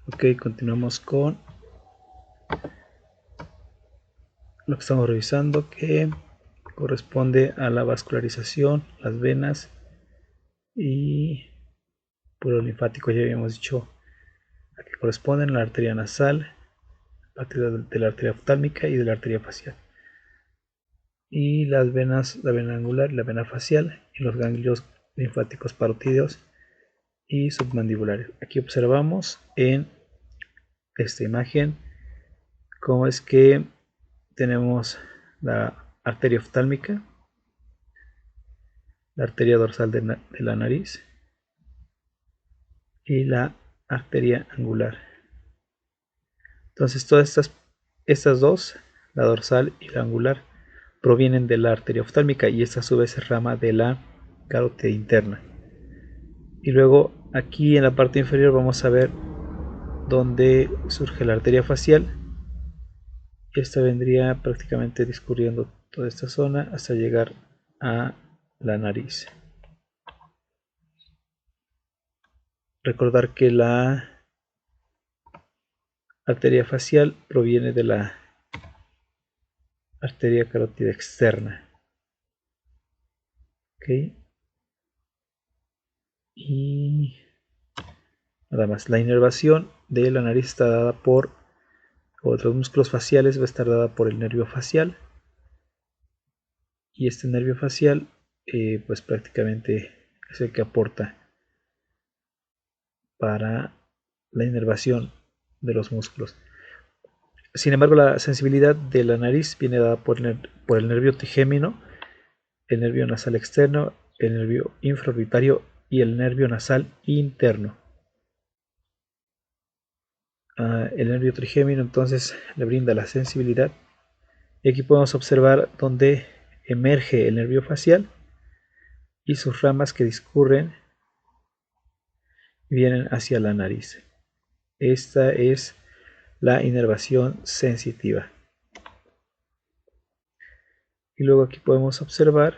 Ok, continuamos con lo que estamos revisando, que corresponde a la vascularización, las venas y puro linfático. Ya habíamos dicho a qué corresponden: la arteria nasal, parte de la arteria oftálmica y de la arteria facial, y las venas, la vena angular y la vena facial, y los ganglios linfáticos parotídeos y submandibulares. Aquí observamos en esta imagen cómo es que tenemos la arteria oftálmica, la arteria dorsal de la nariz y la arteria angular. Entonces todas estas dos, la dorsal y la angular, provienen de la arteria oftálmica, y esta a su vez es rama de la carótida interna. Y luego aquí en la parte inferior vamos a ver dónde surge la arteria facial. Esta vendría prácticamente discurriendo toda esta zona hasta llegar a la nariz. Recordar que la arteria facial proviene de la arteria carótida externa. ¿Ok? Y nada más. La inervación de la nariz está dada por, o de los músculos faciales, va a estar dada por el nervio facial. Y este nervio facial, pues prácticamente es el que aporta para la inervación de los músculos. Sin embargo, la sensibilidad de la nariz viene dada por el nervio trigémino, el nervio nasal externo, el nervio infraorbitario y el nervio nasal interno. El nervio trigémino entonces le brinda la sensibilidad, y aquí podemos observar donde emerge el nervio facial y sus ramas que discurren y vienen hacia la nariz. Esta es la inervación sensitiva. Y luego aquí podemos observar,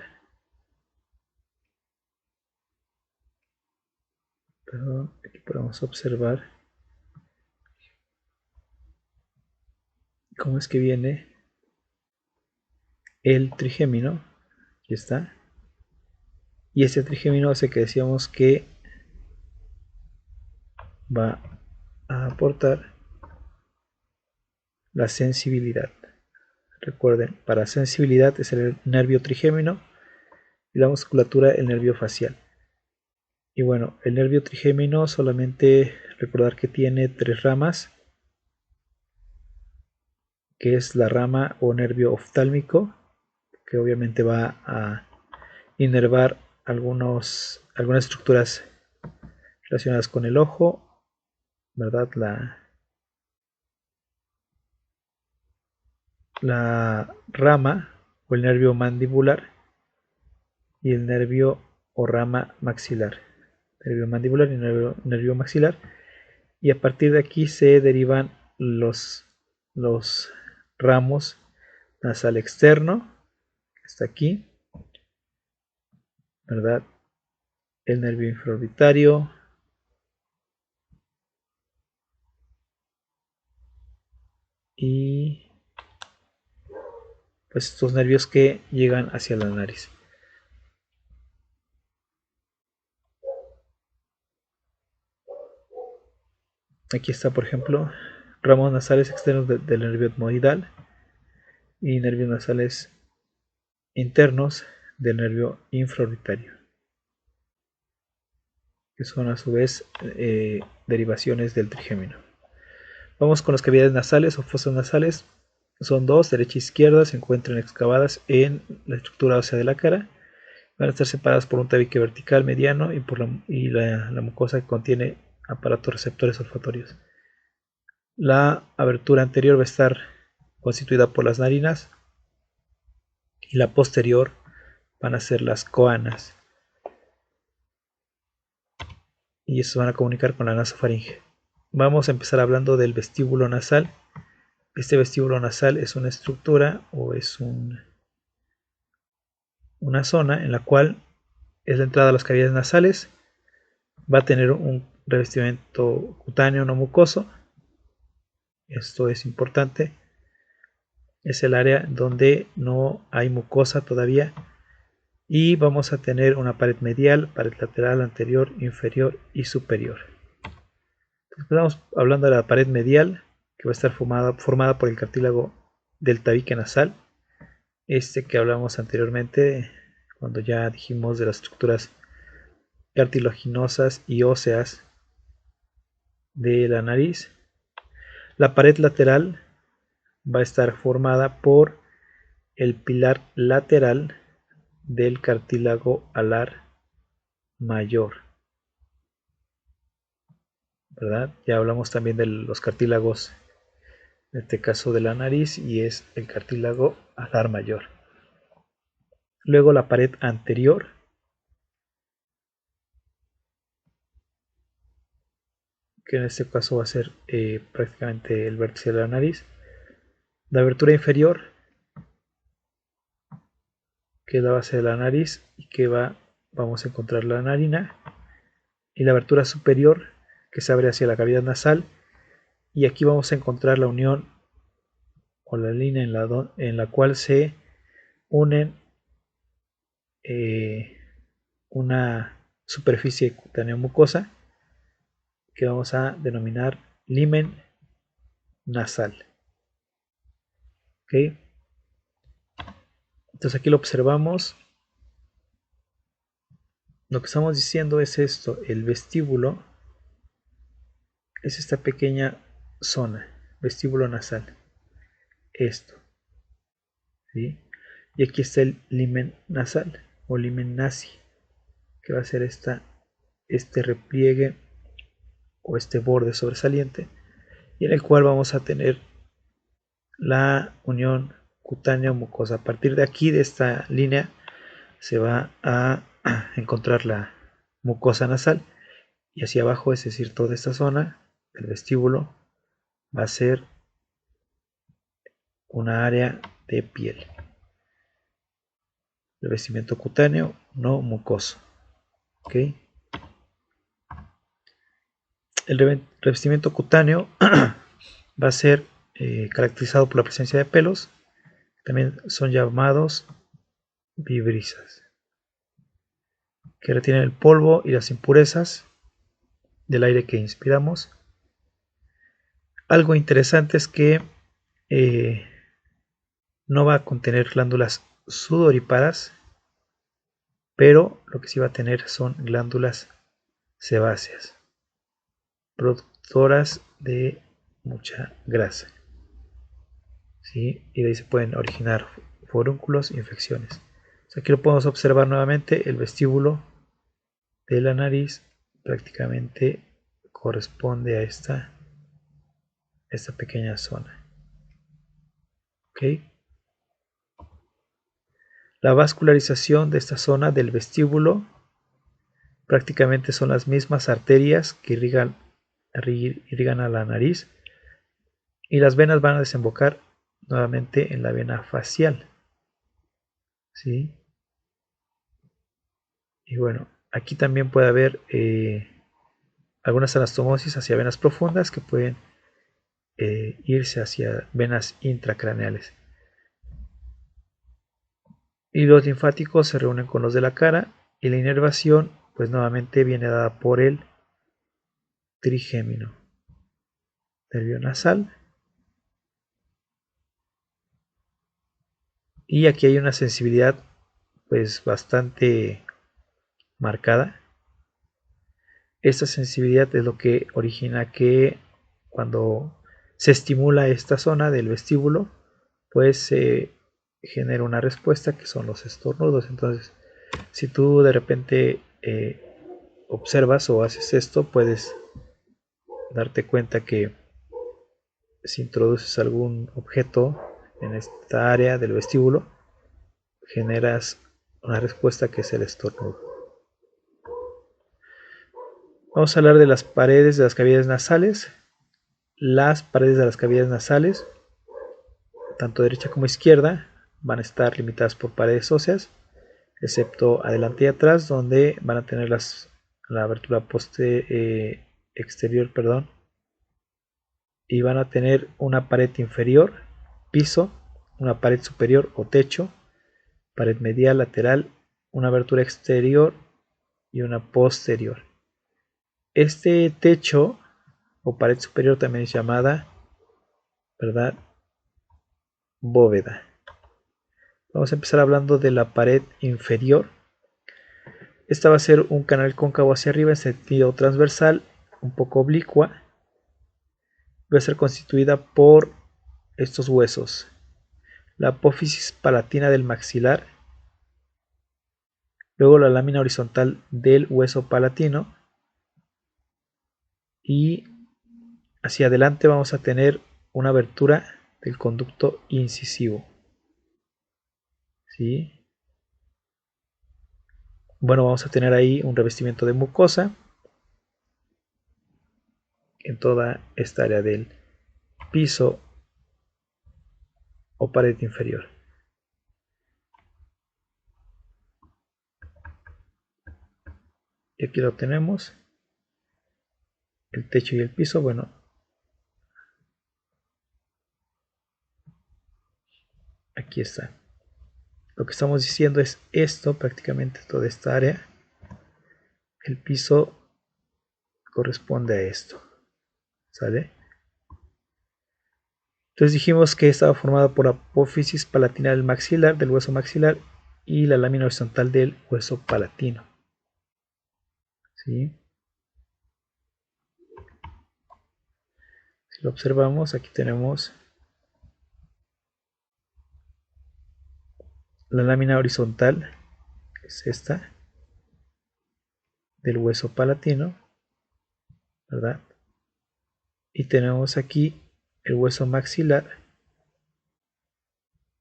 cómo es que viene el trigémino. Aquí está. Y este trigémino hace que decíamos que va a aportar la sensibilidad. Recuerden, para sensibilidad es el nervio trigémino y la musculatura el nervio facial. Y bueno, el nervio trigémino solamente recordar que tiene 3 ramas, que es la rama o nervio oftálmico, que obviamente va a inervar algunas estructuras relacionadas con el ojo, ¿verdad? La rama o el nervio mandibular y el nervio o rama maxilar. Nervio mandibular y nervio maxilar. Y a partir de aquí se derivan los ramos nasal externo, que está aquí, ¿verdad? El nervio infraorbitario y pues estos nervios que llegan hacia la nariz. Aquí está, por ejemplo, ramos nasales externos del nervio etmoidal y nervios nasales internos del nervio infraorbitario, que son a su vez derivaciones del trigémino. Vamos con las cavidades nasales o fosas nasales. Son 2, derecha e izquierda, se encuentran excavadas en la estructura ósea de la cara. Van a estar separadas por un tabique vertical mediano y por la mucosa que contiene aparatos receptores olfatorios. La abertura anterior va a estar constituida por las narinas y la posterior van a ser las coanas, y estos van a comunicar con la nasofaringe. Vamos a empezar hablando del vestíbulo nasal. Este vestíbulo nasal es una estructura o es una zona en la cual es la entrada a las cavidades nasales. Va a tener un revestimiento cutáneo no mucoso. Esto es importante. Es el área donde no hay mucosa todavía. Y vamos a tener una pared medial, pared lateral, anterior, inferior y superior. Estamos hablando de la pared medial, que va a estar formada por el cartílago del tabique nasal. Este que hablamos anteriormente, cuando ya dijimos de las estructuras cartilaginosas y óseas de la nariz. La pared lateral va a estar formada por el pilar lateral del cartílago alar mayor, ¿verdad? Ya hablamos también de los cartílagos, en este caso de la nariz, y es el cartílago alar mayor. Luego la pared anterior, que en este caso va a ser prácticamente el vértice de la nariz. La abertura inferior, que es la base de la nariz y que vamos a encontrar la narina. Y la abertura superior, que se abre hacia la cavidad nasal, y aquí vamos a encontrar la unión o la línea en la cual se unen una superficie cutánea mucosa que vamos a denominar limen nasal. ¿Okay? Entonces aquí lo observamos. Lo que estamos diciendo es esto: el vestíbulo es esta pequeña zona, vestíbulo nasal. Esto, ¿sí? Y aquí está el limen nasal o limen nasi, que va a ser este repliegue o este borde sobresaliente, y en el cual vamos a tener la unión cutánea mucosa. A partir de aquí, de esta línea, se va a encontrar la mucosa nasal, y hacia abajo, es decir, toda esta zona del vestíbulo, va a ser una área de piel. Revestimiento cutáneo no mucoso. ¿Okay? El revestimiento cutáneo va a ser caracterizado por la presencia de pelos, también son llamados vibrisas, que retienen el polvo y las impurezas del aire que inspiramos. Algo interesante es que no va a contener glándulas sudoríparas, pero lo que sí va a tener son glándulas sebáceas, productoras de mucha grasa, ¿sí? Y de ahí se pueden originar forúnculos e infecciones. Aquí lo podemos observar nuevamente: el vestíbulo de la nariz prácticamente corresponde a esta pequeña zona. ¿Okay? La vascularización de esta zona del vestíbulo prácticamente son las mismas arterias que irrigan a la nariz, y las venas van a desembocar nuevamente en la vena facial, ¿sí? Y bueno, aquí también puede haber algunas anastomosis hacia venas profundas que pueden irse hacia venas intracraneales. Y los linfáticos se reúnen con los de la cara, y la inervación pues nuevamente viene dada por el trigémino nervio nasal. Y aquí hay una sensibilidad pues bastante marcada. Esta sensibilidad es lo que origina que cuando se estimula esta zona del vestíbulo, pues se genera una respuesta que son los estornudos. Entonces, si tú de repente observas o haces esto, puedes darte cuenta que si introduces algún objeto en esta área del vestíbulo, generas una respuesta que es el estornudo. Vamos a hablar de las paredes de las cavidades nasales. Las paredes de las cavidades nasales, tanto derecha como izquierda, van a estar limitadas por paredes óseas, excepto adelante y atrás, donde van a tener la abertura exterior, y van a tener una pared inferior, piso, una pared superior o techo, pared medial, lateral, una abertura exterior y una posterior. Este techo o pared superior también es llamada, ¿verdad?, bóveda. Vamos a empezar hablando de la pared inferior. Esta va a ser un canal cóncavo hacia arriba en sentido transversal, un poco oblicua. Va a ser constituida por estos huesos: la apófisis palatina del maxilar, luego la lámina horizontal del hueso palatino, y hacia adelante vamos a tener una abertura del conducto incisivo. ¿Sí? Bueno, vamos a tener ahí un revestimiento de mucosa en toda esta área del piso o pared inferior. Y aquí lo tenemos, el techo y el piso. Bueno, aquí está. Lo que estamos diciendo es esto, prácticamente toda esta área. El piso corresponde a esto, ¿sale? Entonces dijimos que estaba formada por apófisis palatina del maxilar, del hueso maxilar, y la lámina horizontal del hueso palatino. ¿Sí? Si lo observamos, aquí tenemos la lámina horizontal, que es esta, del hueso palatino, ¿verdad? Y tenemos aquí el hueso maxilar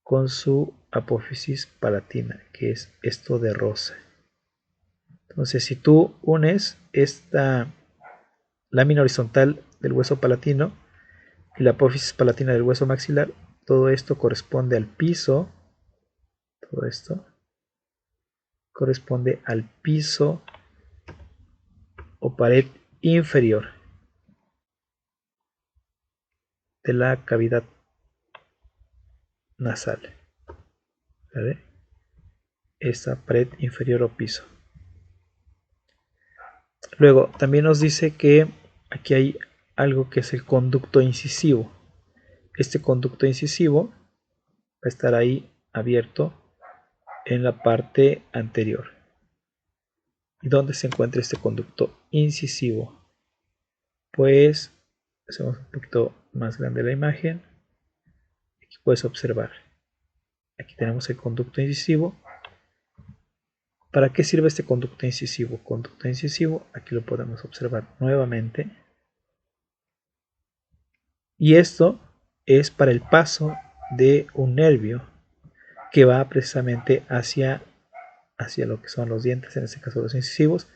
con su apófisis palatina, que es esto de rosa. Entonces, si tú unes esta lámina horizontal del hueso palatino y la apófisis palatina del hueso maxilar, todo esto corresponde al piso. Todo esto corresponde al piso o pared inferior de la cavidad nasal. ¿Vale? Esta pared inferior o piso. Luego, también nos dice que aquí hay algo que es el conducto incisivo. Este conducto incisivo va a estar ahí abierto en la parte anterior. ¿Y dónde se encuentra este conducto incisivo? Pues hacemos un poquito más grande la imagen. Aquí puedes observar. Aquí tenemos el conducto incisivo. ¿Para qué sirve este conducto incisivo? Conducto incisivo, aquí lo podemos observar nuevamente. Y esto es para el paso de un nervio que va precisamente hacia lo que son los dientes, en este caso los incisivos,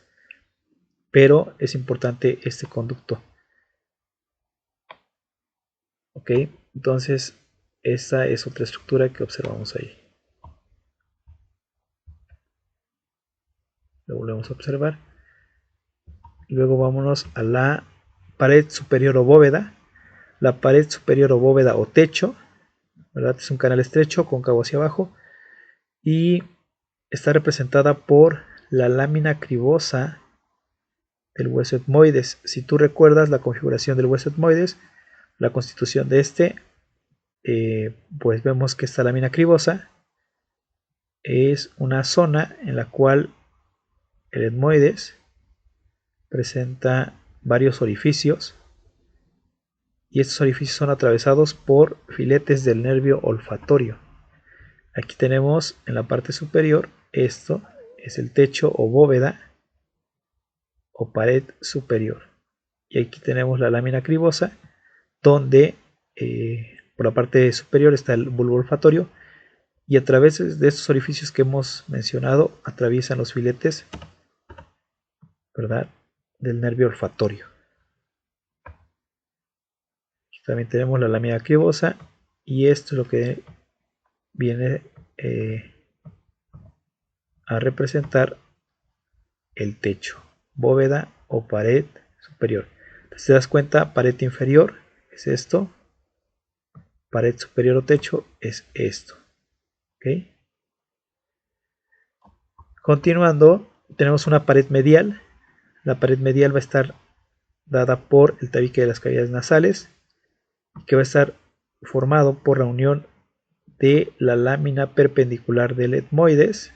pero es importante este conducto. Ok, entonces esta es otra estructura que observamos ahí. Lo volvemos a observar. Luego vámonos a la pared superior o bóveda. La pared superior o bóveda o techo, ¿verdad? Es un canal estrecho, cóncavo hacia abajo, y está representada por la lámina cribosa del hueso etmoides. Si tú recuerdas la configuración del hueso etmoides, la constitución de este, pues vemos que esta lámina cribosa es una zona en la cual el etmoides presenta varios orificios, y estos orificios son atravesados por filetes del nervio olfatorio. Aquí tenemos en la parte superior, esto es el techo o bóveda o pared superior. Y aquí tenemos la lámina cribosa, donde por la parte superior está el bulbo olfatorio, y a través de estos orificios que hemos mencionado atraviesan los filetes, ¿verdad?, del nervio olfatorio. Aquí también tenemos la lámina cribosa, y esto es lo que viene a representar el techo, bóveda o pared superior. Entonces, te das cuenta, pared inferior, es esto. Pared superior o techo es esto. ¿Ok? Continuando, tenemos una pared medial. La pared medial va a estar dada por el tabique de las cavidades nasales, que va a estar formado por la unión de la lámina perpendicular del etmoides,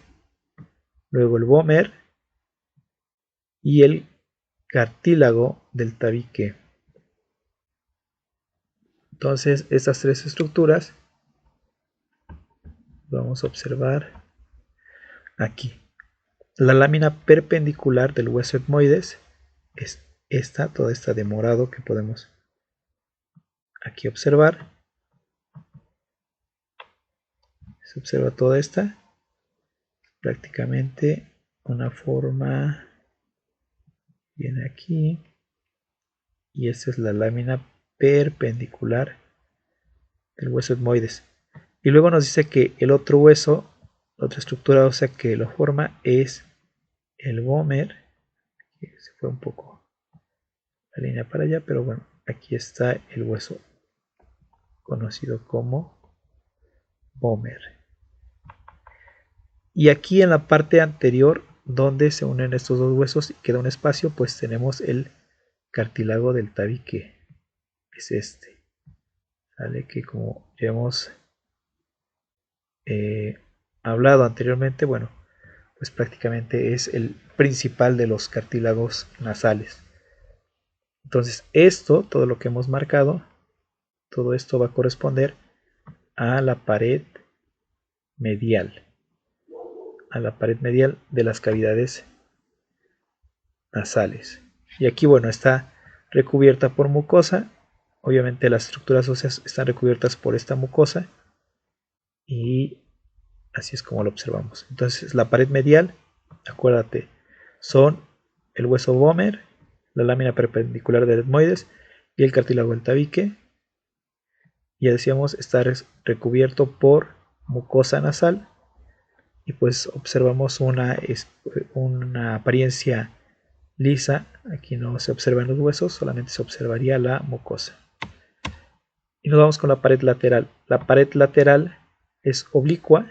luego el vómer y el cartílago del tabique. Entonces, estas tres estructuras vamos a observar aquí. La lámina perpendicular del hueso etmoides es esta, toda esta de morado que podemos aquí observar. Se observa toda esta, prácticamente una forma, viene aquí, y esta es la lámina perpendicular del hueso etmoides. Y luego nos dice que el otro hueso, la otra estructura ósea que lo forma es el vómer. Se fue un poco la línea para allá, pero bueno, aquí está el hueso conocido como vómer. Y aquí en la parte anterior, donde se unen estos dos huesos y queda un espacio, pues tenemos el cartílago del tabique. Es este. ¿Vale? Que como ya hemos hablado anteriormente, bueno, pues prácticamente es el principal de los cartílagos nasales. Entonces esto, todo lo que hemos marcado, todo esto va a corresponder a la pared medial, de las cavidades nasales. Y aquí, bueno, está recubierta por mucosa. Obviamente las estructuras óseas están recubiertas por esta mucosa y así es como lo observamos. Entonces la pared medial, acuérdate, son el hueso vómer, la lámina perpendicular del etmoides y el cartílago del tabique. Ya decíamos, está recubierto por mucosa nasal y pues observamos una apariencia lisa. Aquí no se observan los huesos, solamente se observaría la mucosa. Y nos vamos con la pared lateral. La pared lateral es oblicua,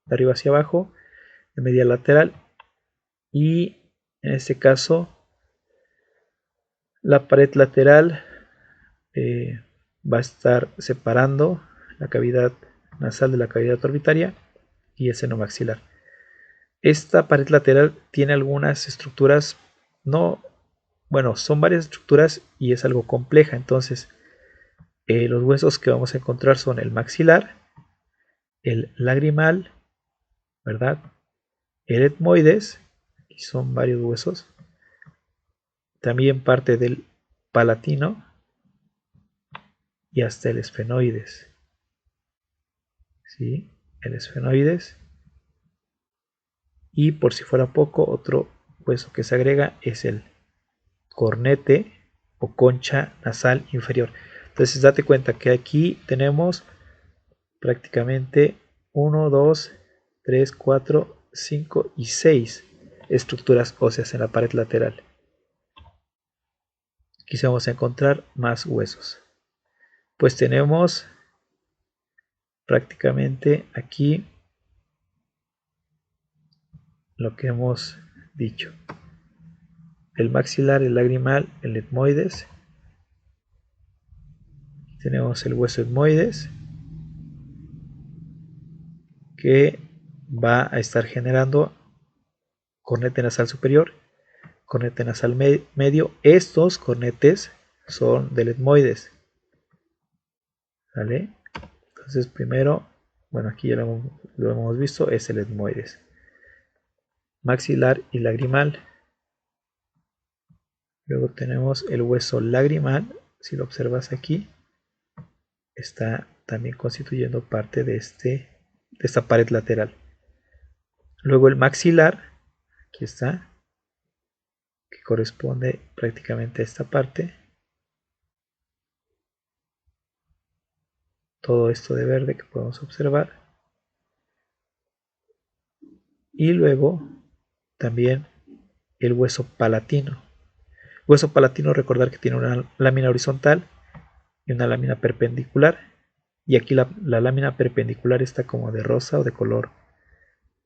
de arriba hacia abajo, de media lateral, y en este caso la pared lateral va a estar separando la cavidad nasal de la cavidad orbitaria y el seno maxilar. Esta pared lateral tiene algunas estructuras, bueno, son varias estructuras y es algo compleja. Entonces los huesos que vamos a encontrar son el maxilar, el lagrimal, ¿verdad? El etmoides, y son varios huesos, también parte del palatino y hasta el esfenoides. ¿Sí? El esfenoides. Y por si fuera poco, otro hueso que se agrega es el cornete o concha nasal inferior. Entonces date cuenta que aquí tenemos prácticamente 1, 2, 3, 4, 5 y 6 estructuras óseas en la pared lateral. Aquí vamos a encontrar más huesos. Pues tenemos prácticamente aquí lo que hemos dicho: el maxilar, el lagrimal, el etmoides. Tenemos el hueso etmoides, que va a estar generando cornete nasal superior, cornete nasal medio. Estos cornetes son del etmoides, ¿vale? Entonces primero, bueno, aquí ya lo hemos visto, es el etmoides. Maxilar y lagrimal. Luego tenemos el hueso lagrimal, si lo observas aquí, está también constituyendo parte de esta pared lateral. Luego el maxilar, aquí está, que corresponde prácticamente a esta parte. Todo esto de verde que podemos observar. Y luego también el hueso palatino. Hueso palatino, recordar que tiene una lámina horizontal y una lámina perpendicular. Y aquí la lámina perpendicular está como de rosa o de color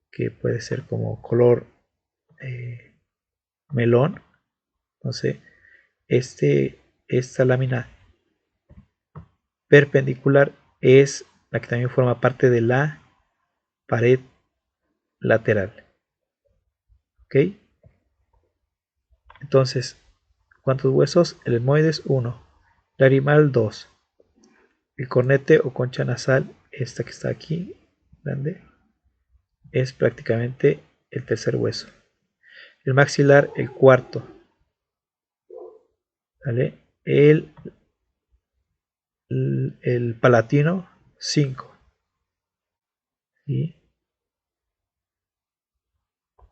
que puede ser como color melón. No sé, esta lámina perpendicular es la que también forma parte de la pared lateral. ¿Ok? Entonces, ¿cuántos huesos? El etmoides 1, lagrimal 2, el cornete o concha nasal, esta que está aquí, grande, es prácticamente el tercer hueso. El maxilar, el cuarto. ¿Vale? El palatino, 5. ¿Sí?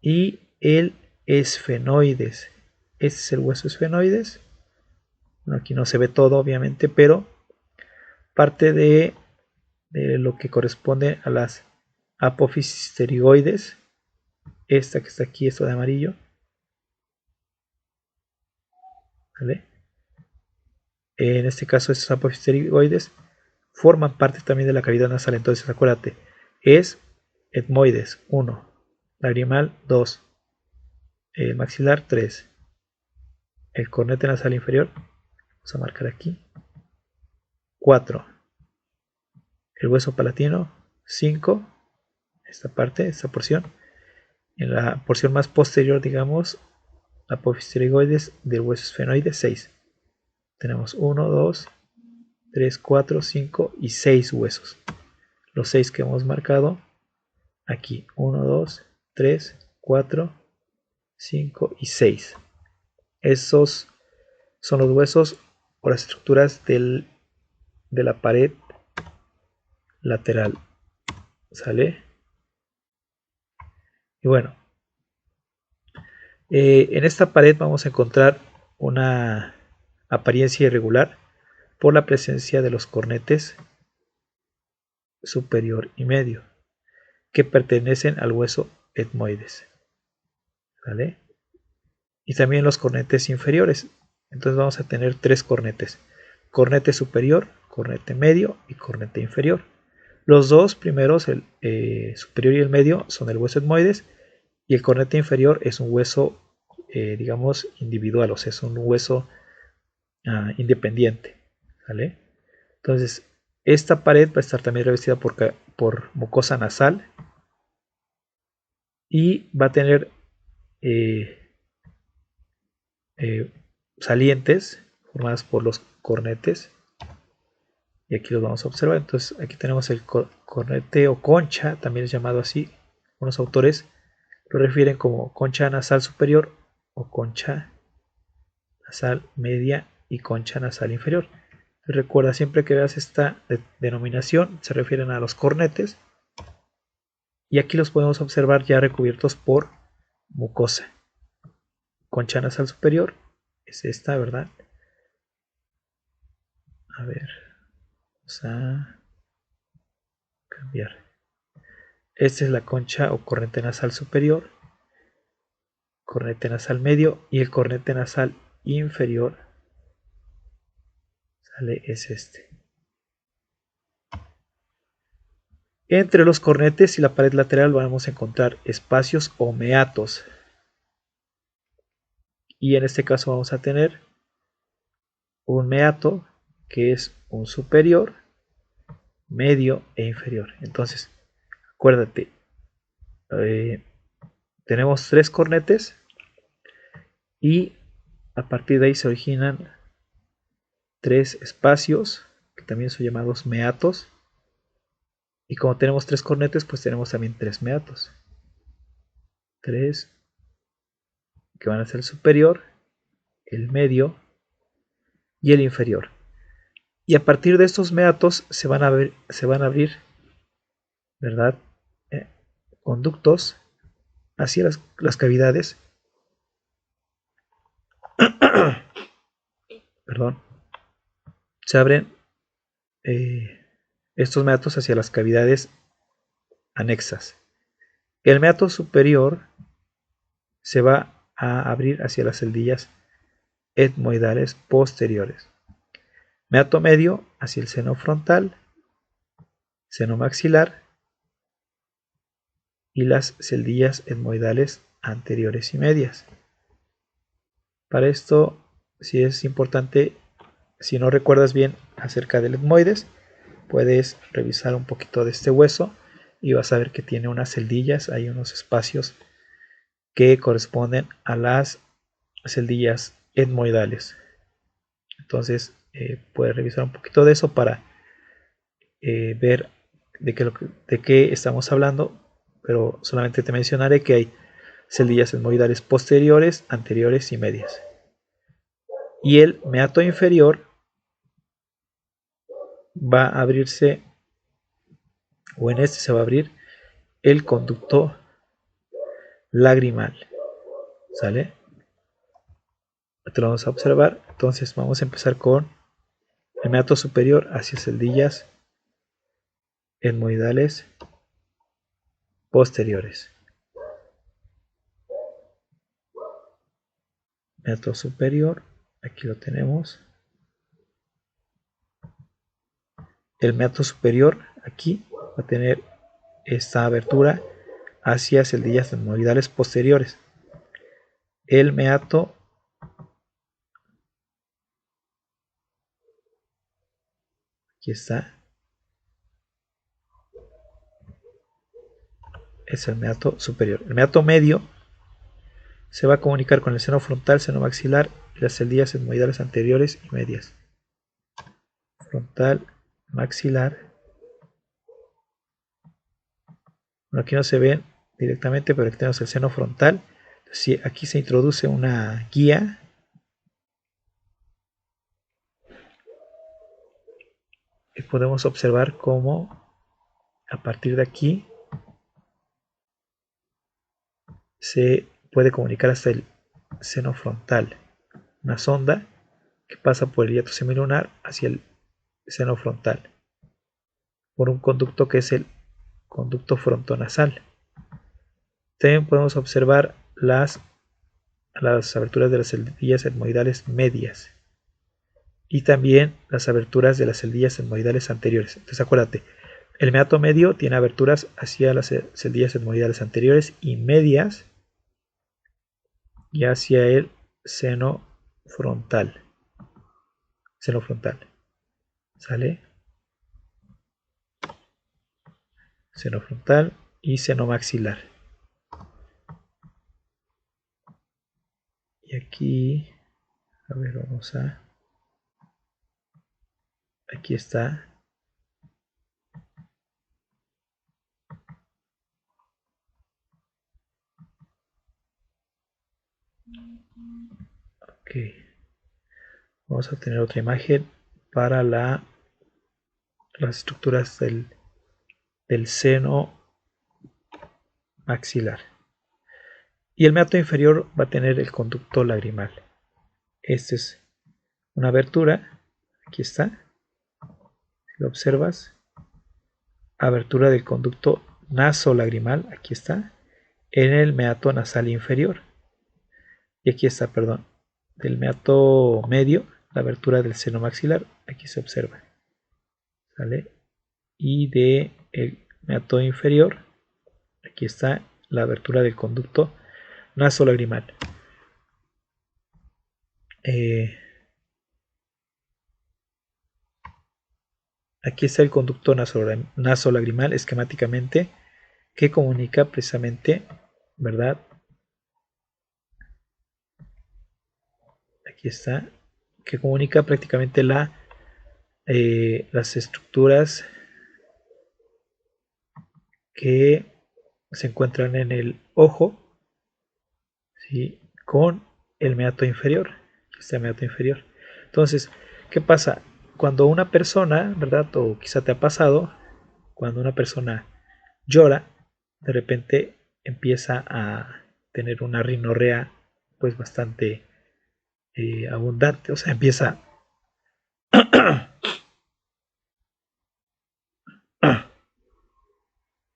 Y el esfenoides. Este es el hueso esfenoides. Bueno, aquí no se ve todo, obviamente, pero parte de lo que corresponde a las apófisis pterygoides. Esta que está aquí, esto de amarillo. ¿Vale? En este caso, estos apófisis pterygoides forman parte también de la cavidad nasal. Entonces, acuérdate, es etmoides 1, lagrimal 2, maxilar 3, el cornete nasal inferior, vamos a marcar aquí, 4, el hueso palatino 5, esta parte, esta porción. En la porción más posterior, digamos, apófisis pterygoides del hueso esfenoide 6. Tenemos 1, 2, 3, 4, 5 y 6 huesos. Los 6 que hemos marcado aquí, 1, 2, 3, 4, 5 y 6. Esos son los huesos o las estructuras de la pared lateral. ¿Sale? Y bueno, en esta pared vamos a encontrar una apariencia irregular por la presencia de los cornetes superior y medio, que pertenecen al hueso etmoides. ¿Vale? Y también los cornetes inferiores. Entonces vamos a tener 3 cornetes: cornete superior, cornete medio y cornete inferior. Los dos primeros, el superior y el medio, son el hueso etmoides, y el cornete inferior es un hueso, digamos, individual, o sea, es un hueso independiente. ¿Vale? Entonces, esta pared va a estar también revestida por mucosa nasal y va a tener salientes formadas por los cornetes, y aquí los vamos a observar. Entonces aquí tenemos el cornete o concha, también es llamado así. Unos autores lo refieren como concha nasal superior o concha nasal media y concha nasal inferior. Recuerda, siempre que veas esta denominación se refieren a los cornetes, y aquí los podemos observar ya recubiertos por mucosa. Concha nasal superior es esta, ¿verdad? A ver, vamos a cambiar. Esta es la concha o cornete nasal superior, cornete nasal medio, y el cornete nasal inferior, ¿sale? Es este. Entre los cornetes y la pared lateral vamos a encontrar espacios o meatos, y en este caso vamos a tener un meato que es un superior, medio e inferior. Entonces, acuérdate, tenemos 3 cornetes y a partir de ahí se originan 3 espacios que también son llamados meatos, y como tenemos 3 cornetes, pues tenemos también 3 meatos. 3 que van a ser el superior, el medio y el inferior. Y a partir de estos meatos se van a abrir, ¿verdad? Conductos hacia las cavidades. Perdón. Se abren estos meatos hacia las cavidades anexas. El meato superior se va a abrir hacia las celdillas etmoidales posteriores. meato medio hacia el seno frontal, seno maxilar y las celdillas etmoidales anteriores y medias. Para esto sí es importante, si no recuerdas bien acerca del etmoides, puedes revisar un poquito de este hueso y vas a ver que tiene unas celdillas, hay unos espacios que corresponden a las celdillas etmoidales. Entonces puedes revisar un poquito de eso para ver de qué estamos hablando, pero solamente te mencionaré que hay celdillas etmoidales posteriores, anteriores y medias. Y el meato inferior va a abrirse, o en este se va a abrir el conducto lagrimal, ¿sale? Te lo vamos a observar. Entonces vamos a empezar con el meato superior hacia celdillas etmoidales posteriores. Meato superior, aquí lo tenemos. El meato superior aquí va a tener esta abertura hacia celdillas etmoidales posteriores. El meato aquí está, es el meato superior. El meato medio se va a comunicar con el seno frontal, seno maxilar y las celdillas etmoidales anteriores y medias. Frontal, maxilar. Bueno, aquí no se ven directamente, pero aquí tenemos el seno frontal. Entonces, aquí se introduce una guía. Y podemos observar cómo a partir de aquí se puede comunicar hasta el seno frontal. Una sonda que pasa por el hiato semilunar hacia el seno frontal por un conducto que es el conducto frontonasal. También podemos observar las aberturas de las celdillas etmoidales medias y también las aberturas de las celdillas etmoidales anteriores. Entonces acuérdate, el meato medio tiene aberturas hacia las celdillas etmoidales anteriores y medias y hacia el seno frontal. Seno frontal. ¿Sale? Seno frontal y seno maxilar. Y aquí, a ver, vamos a... Aquí está. Ok. Vamos a tener otra imagen para las estructuras del seno maxilar. Y el meato inferior va a tener el conducto lagrimal. Esta es una abertura. Aquí está. Si lo observas, abertura del conducto nasolagrimal. Aquí está. En el meato nasal inferior. Y aquí está, perdón, del meato medio, la abertura del seno maxilar. Aquí se observa. ¿Sale? Y de el meato inferior, aquí está la abertura del conducto nasolagrimal. Aquí está el conducto nasolagrimal esquemáticamente que comunica precisamente, ¿verdad? Aquí está, que comunica prácticamente las estructuras que se encuentran en el ojo, ¿sí? Con el meato inferior. Este meato inferior. Entonces, ¿qué pasa? Cuando una persona, ¿verdad? O quizá te ha pasado, cuando una persona llora, de repente empieza a tener una rinorrea pues bastante abundante, o sea, empieza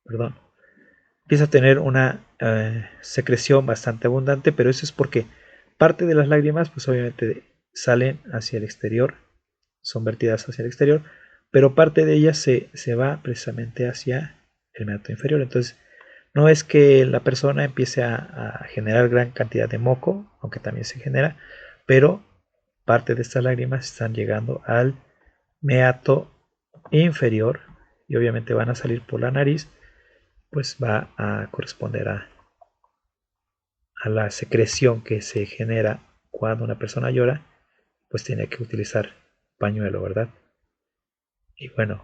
perdón, empieza a tener una secreción bastante abundante, pero eso es porque parte de las lágrimas pues obviamente salen hacia el exterior, son vertidas hacia el exterior, pero parte de ellas se va precisamente hacia el meato inferior. Entonces, no es que la persona empiece a generar gran cantidad de moco, aunque también se genera, pero parte de estas lágrimas están llegando al meato inferior y obviamente van a salir por la nariz, pues va a corresponder a la secreción que se genera cuando una persona llora, pues tiene que utilizar pañuelo, ¿verdad? Y bueno,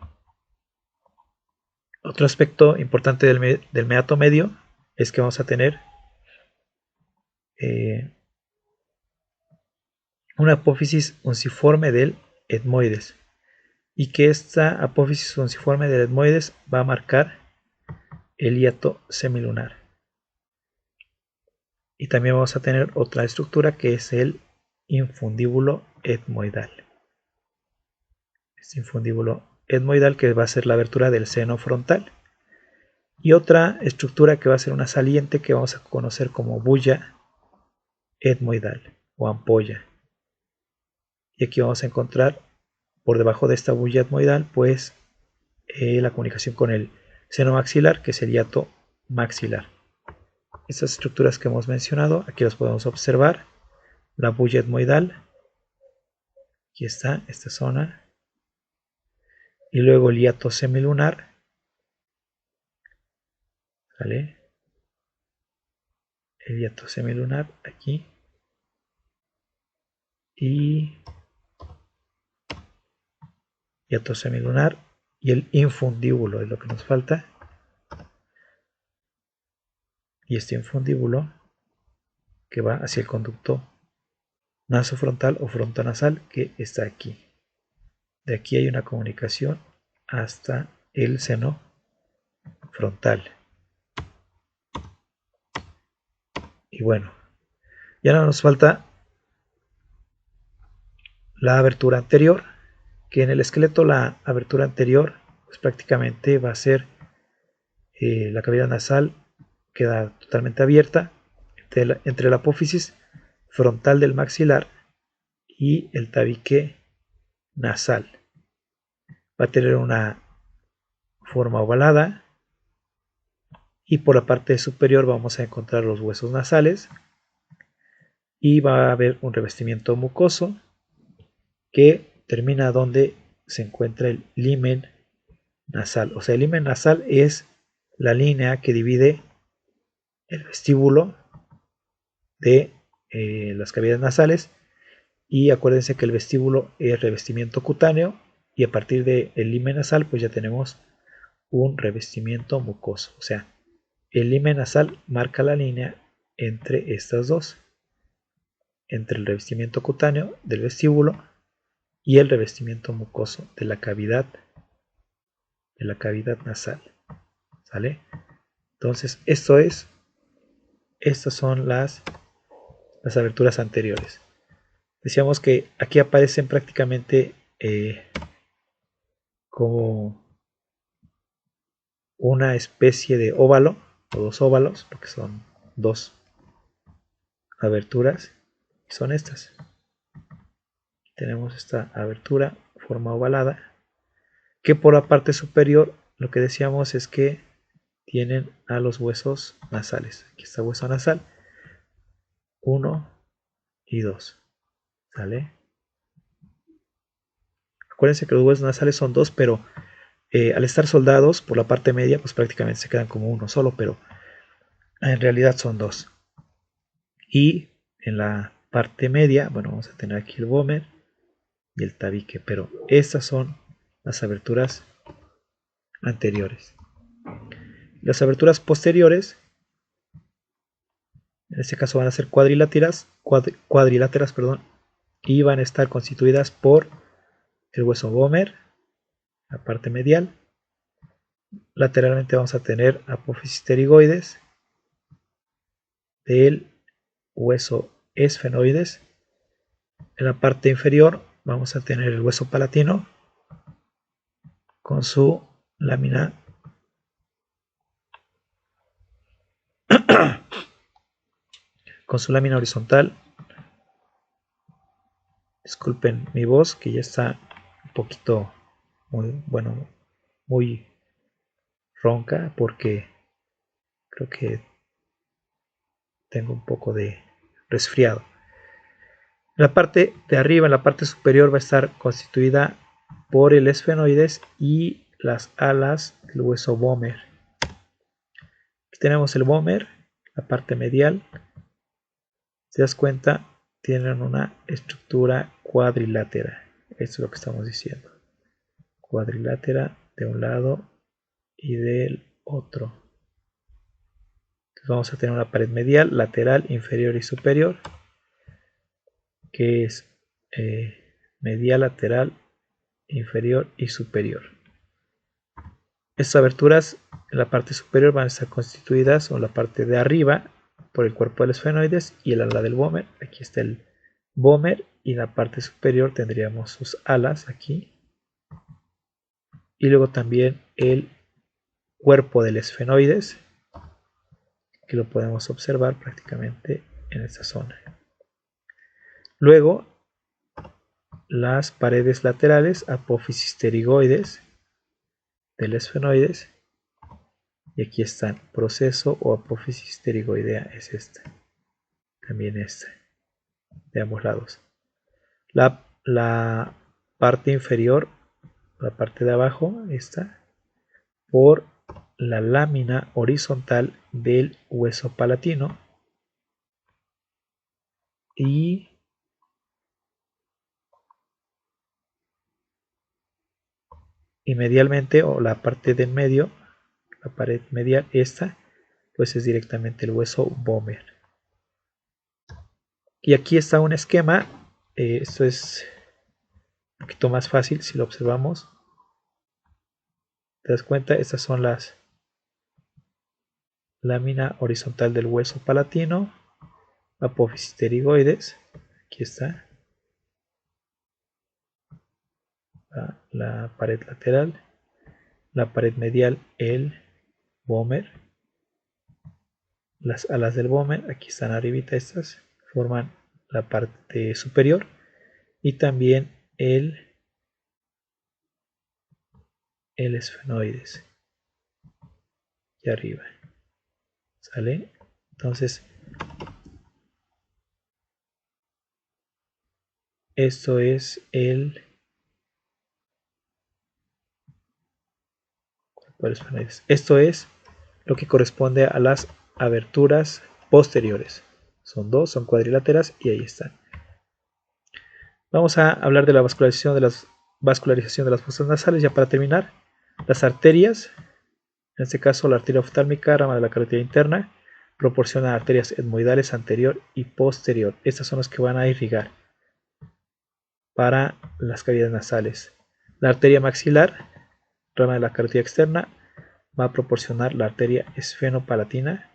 otro aspecto importante del meato medio es que vamos a tener una apófisis unciforme del etmoides, y que esta apófisis unciforme del etmoides va a marcar el hiato semilunar. Y también vamos a tener otra estructura que es el infundíbulo etmoidal. Este infundíbulo etmoidal que va a ser la abertura del seno frontal. Y otra estructura que va a ser una saliente que vamos a conocer como bulla etmoidal o ampolla. Y aquí vamos a encontrar por debajo de esta bulla etmoidal pues la comunicación con el seno maxilar, que es el hiato maxilar. Estas estructuras que hemos mencionado, aquí las podemos observar. La bulla etmoidal, aquí está esta zona, y luego el hiato semilunar, ¿vale? El hiato semilunar aquí, y hiato semilunar, y el infundíbulo es lo que nos falta, y este infundíbulo que va hacia el conducto nasofrontal o frontonasal que está aquí. De aquí hay una comunicación hasta el seno frontal. Y bueno, ya no nos falta la abertura anterior, que en el esqueleto la abertura anterior pues prácticamente va a ser la cavidad nasal queda totalmente abierta entre la apófisis frontal del maxilar y el tabique nasal. Va a tener una forma ovalada y por la parte superior vamos a encontrar los huesos nasales y va a haber un revestimiento mucoso que termina donde se encuentra el limen nasal. O sea, el limen nasal es la línea que divide el vestíbulo de las cavidades nasales, y acuérdense que el vestíbulo es revestimiento cutáneo y a partir del limen nasal pues ya tenemos un revestimiento mucoso. O sea, el limen nasal marca la línea entre estas dos, entre el revestimiento cutáneo del vestíbulo y el revestimiento mucoso de la cavidad nasal. ¿Sale? Entonces, estas son las aberturas anteriores. Decíamos que aquí aparecen prácticamente como una especie de óvalo o dos óvalos, porque son dos aberturas, y son estas. Tenemos esta abertura, forma ovalada, que por la parte superior lo que decíamos es que tienen a los huesos nasales. Aquí está hueso nasal 1 y 2. ¿Sale? Acuérdense que los huesos nasales son dos, pero al estar soldados por la parte media, pues prácticamente se quedan como uno solo, pero en realidad son dos. Y en la parte media, bueno, vamos a tener aquí el vómer y el tabique, pero estas son las aberturas anteriores. Las aberturas posteriores, en este caso van a ser cuadriláteras, y van a estar constituidas por el hueso vómer, la parte medial. Lateralmente vamos a tener apófisis pterigoides del hueso esfenoides. En la parte inferior vamos a tener el hueso palatino con su lámina horizontal. Disculpen mi voz que ya está un poquito muy ronca porque creo que tengo un poco de resfriado. La parte de arriba, en la parte superior, va a estar constituida por el esfenoides y las alas del hueso vomer. Aquí tenemos el vomer, la parte medial. Si te das cuenta, tienen una estructura cuadrilátera. Esto es lo que estamos diciendo. Cuadrilátera de un lado y del otro. Entonces vamos a tener una pared medial, lateral, inferior y superior, que es medial, lateral, inferior y superior. Estas aberturas en la parte superior van a estar constituidas, o la parte de arriba, por el cuerpo del esfenoides y el ala del vomer. Aquí está el vomer y en la parte superior tendríamos sus alas aquí. Y luego también el cuerpo del esfenoides, que lo podemos observar prácticamente en esta zona. Luego, las paredes laterales, apófisis pterigoides del esfenoides. Y aquí están, proceso o apófisis pterigoidea es esta. También esta, de ambos lados. La parte inferior, la parte de abajo, esta, por la lámina horizontal del hueso palatino. Y medialmente, o la parte del medio, la pared medial, esta, pues es directamente el hueso vomer. Y aquí está un esquema. Esto es un poquito más fácil si lo observamos. ¿Te das cuenta? Estas son las lámina horizontal del hueso palatino, apófisis pterigoides. Aquí está la pared lateral, la pared medial, el vomer, las alas del vomer, aquí están arribita, estas forman la parte superior, y también el esfenoides aquí arriba. ¿Sale? Entonces, esto es el esfenoides. Esto es lo que corresponde a las aberturas posteriores. Son dos, son cuadriláteras y ahí están. Vamos a hablar de la vascularización de las fosas nasales. Ya para terminar, las arterias, en este caso la arteria oftálmica, rama de la carótida interna, proporciona arterias etmoidales anterior y posterior. Estas son las que van a irrigar para las cavidades nasales. La arteria maxilar, rama de la carótida externa, va a proporcionar la arteria esfenopalatina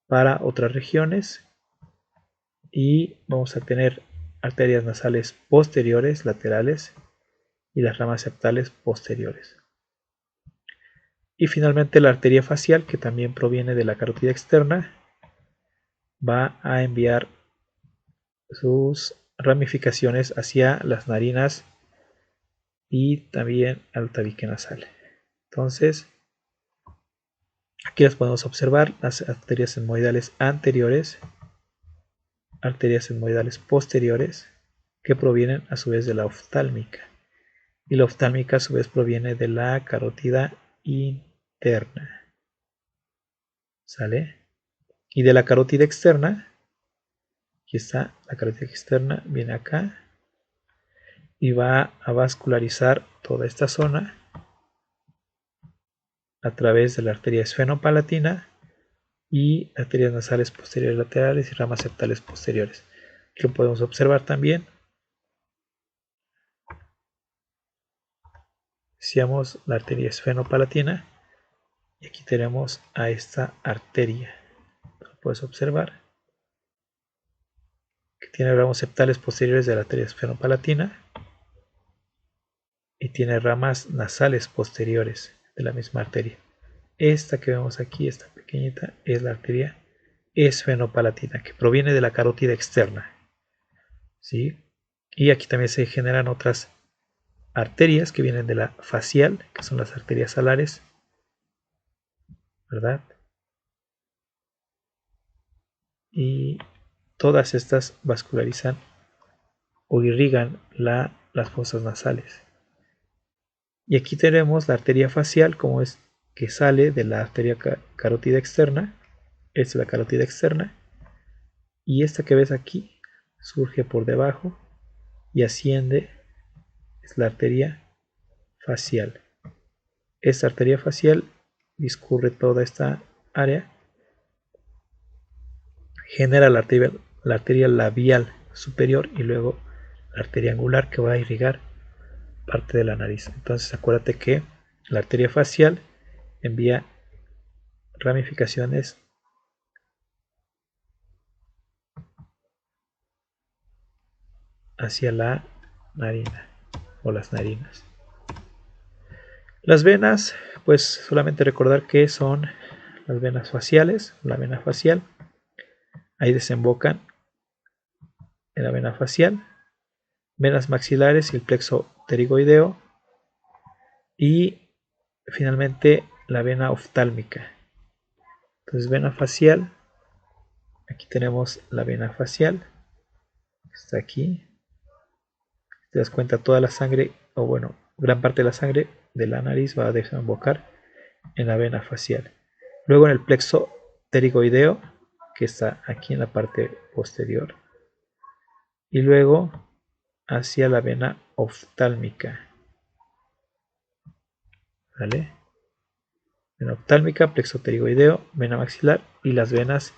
para otras regiones, y vamos a tener arterias nasales posteriores, laterales, y las ramas septales posteriores. Y finalmente la arteria facial, que también proviene de la carótida externa, va a enviar sus ramificaciones hacia las narinas y también al tabique nasal. Entonces, aquí las podemos observar: las arterias etmoidales anteriores, arterias etmoidales posteriores, que provienen a su vez de la oftálmica, y la oftálmica a su vez proviene de la carótida interna. ¿Sale? Y de la carótida externa, aquí está la carótida externa, viene acá y va a vascularizar toda esta zona a través de la arteria esfenopalatina y arterias nasales posteriores laterales y ramas septales posteriores. Aquí lo podemos observar también. Decíamos la arteria esfenopalatina, y aquí tenemos a esta arteria. Lo puedes observar, que tiene ramos septales posteriores de la arteria esfenopalatina y tiene ramas nasales posteriores de la misma arteria. Esta que vemos aquí, esta pequeñita, es la arteria esfenopalatina, que proviene de la carótida externa, ¿sí? Y aquí también se generan otras arterias que vienen de la facial, que son las arterias alares, ¿verdad? Y todas estas vascularizan o irrigan las fosas nasales. Y aquí tenemos la arteria facial, como es que sale de la arteria carótida externa. Esta es la carótida externa. Y esta que ves aquí surge por debajo y asciende, es la arteria facial. Esta arteria facial discurre toda esta área, genera la arteria labial superior y luego la arteria angular que va a irrigar parte de la nariz. Entonces acuérdate que la arteria facial envía ramificaciones hacia la narina o las narinas. Las venas, pues solamente recordar que son las venas faciales, la vena facial, ahí desembocan en la vena facial, venas maxilares y el plexo pterigoideo, y finalmente la vena oftálmica. Entonces vena facial, aquí tenemos la vena facial, está aquí, te das cuenta toda la sangre, o bueno, gran parte de la sangre de la nariz va a desembocar en la vena facial. Luego en el plexo pterigoideo, que está aquí en la parte posterior, y luego hacia la vena oftálmica, ¿vale? Vena oftálmica, plexo pterigoideo, vena maxilar y las venas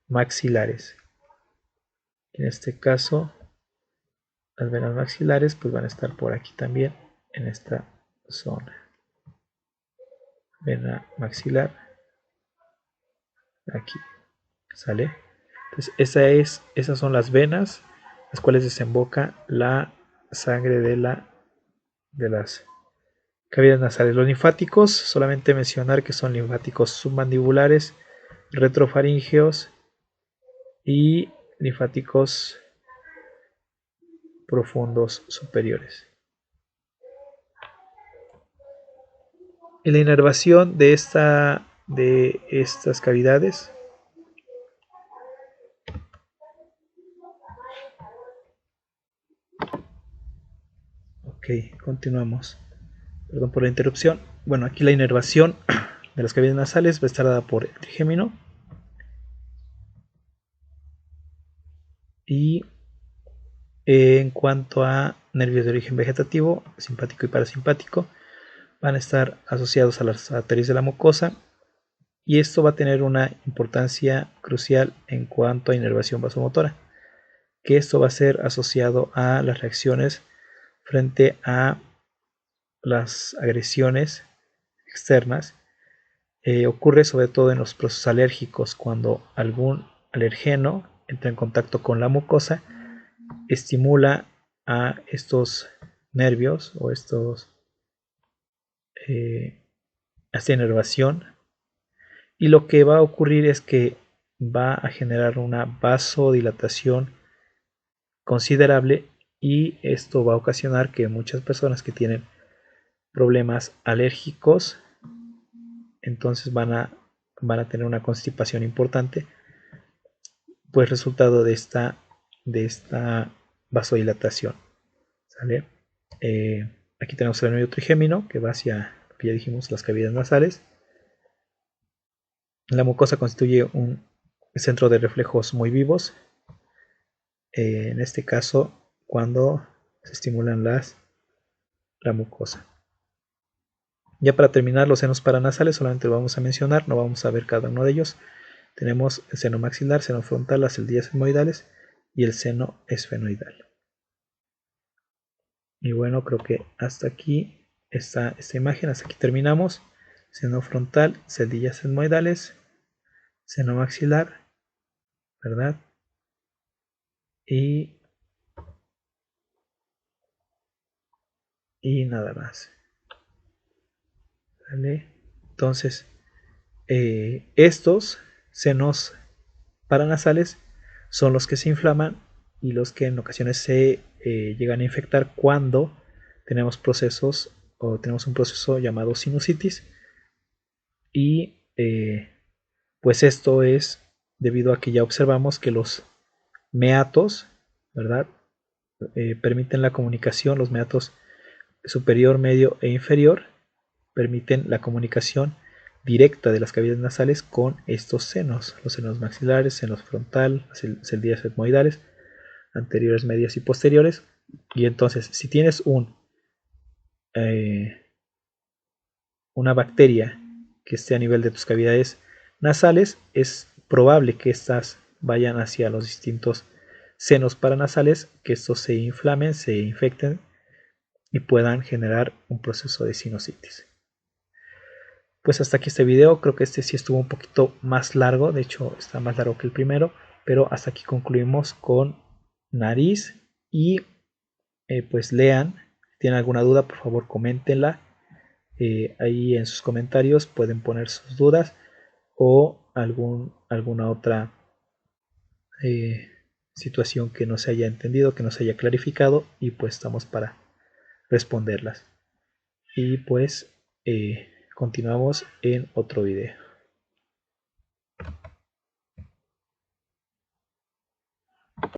maxilares. En este caso, las venas maxilares pues van a estar por aquí también, en esta zona. Vena maxilar, aquí, ¿sale? Entonces esas son las venas, las cuales desemboca la sangre de las cavidades nasales. Los linfáticos, solamente mencionar que son linfáticos submandibulares, retrofaríngeos y linfáticos profundos superiores. En la inervación de estas cavidades, ok, continuamos. Perdón por la interrupción. Bueno, aquí la inervación de las cavidades nasales va a estar dada por el trigémino. Y en cuanto a nervios de origen vegetativo, simpático y parasimpático, van a estar asociados a las arterias de la mucosa. Y esto va a tener una importancia crucial en cuanto a inervación vasomotora, que esto va a ser asociado a las reacciones frente a las agresiones externas. Ocurre sobre todo en los procesos alérgicos, cuando algún alergeno entra en contacto con la mucosa, estimula a estos nervios o esta inervación, y lo que va a ocurrir es que va a generar una vasodilatación considerable, y esto va a ocasionar que muchas personas que tienen problemas alérgicos entonces van a tener una constipación importante, pues resultado de esta vasodilatación, ¿sale? Aquí tenemos el nervio trigémino que va hacia lo que ya dijimos, las cavidades nasales. La mucosa constituye un centro de reflejos muy vivos, en este caso cuando se estimulan la mucosa. Ya para terminar, los senos paranasales solamente lo vamos a mencionar, no vamos a ver cada uno de ellos. Tenemos el seno maxilar, seno frontal, las celdillas etmoidales y el seno esfenoidal. Y bueno, creo que hasta aquí está esta imagen, hasta aquí terminamos. Seno frontal, celdillas etmoidales, seno maxilar, ¿verdad? Y nada más. ¿Vale? Entonces, estos senos paranasales son los que se inflaman y los que en ocasiones se llegan a infectar cuando tenemos procesos o tenemos un proceso llamado sinusitis y pues esto es debido a que ya observamos que los meatos, ¿verdad? Permiten la comunicación, los meatos superior, medio e inferior permiten la comunicación directa de las cavidades nasales con estos senos, los senos maxilares, senos frontal, celdillas etmoidales, anteriores, medias y posteriores. Y entonces, si tienes una bacteria que esté a nivel de tus cavidades nasales, es probable que éstas vayan hacia los distintos senos paranasales, que estos se inflamen, se infecten y puedan generar un proceso de sinusitis. Pues hasta aquí este video, creo que este sí estuvo un poquito más largo, de hecho está más largo que el primero, pero hasta aquí concluimos con nariz y pues lean, si tienen alguna duda por favor coméntenla, ahí en sus comentarios pueden poner sus dudas o alguna otra situación que no se haya entendido, que no se haya clarificado y pues estamos para responderlas. Y pues continuamos en otro video.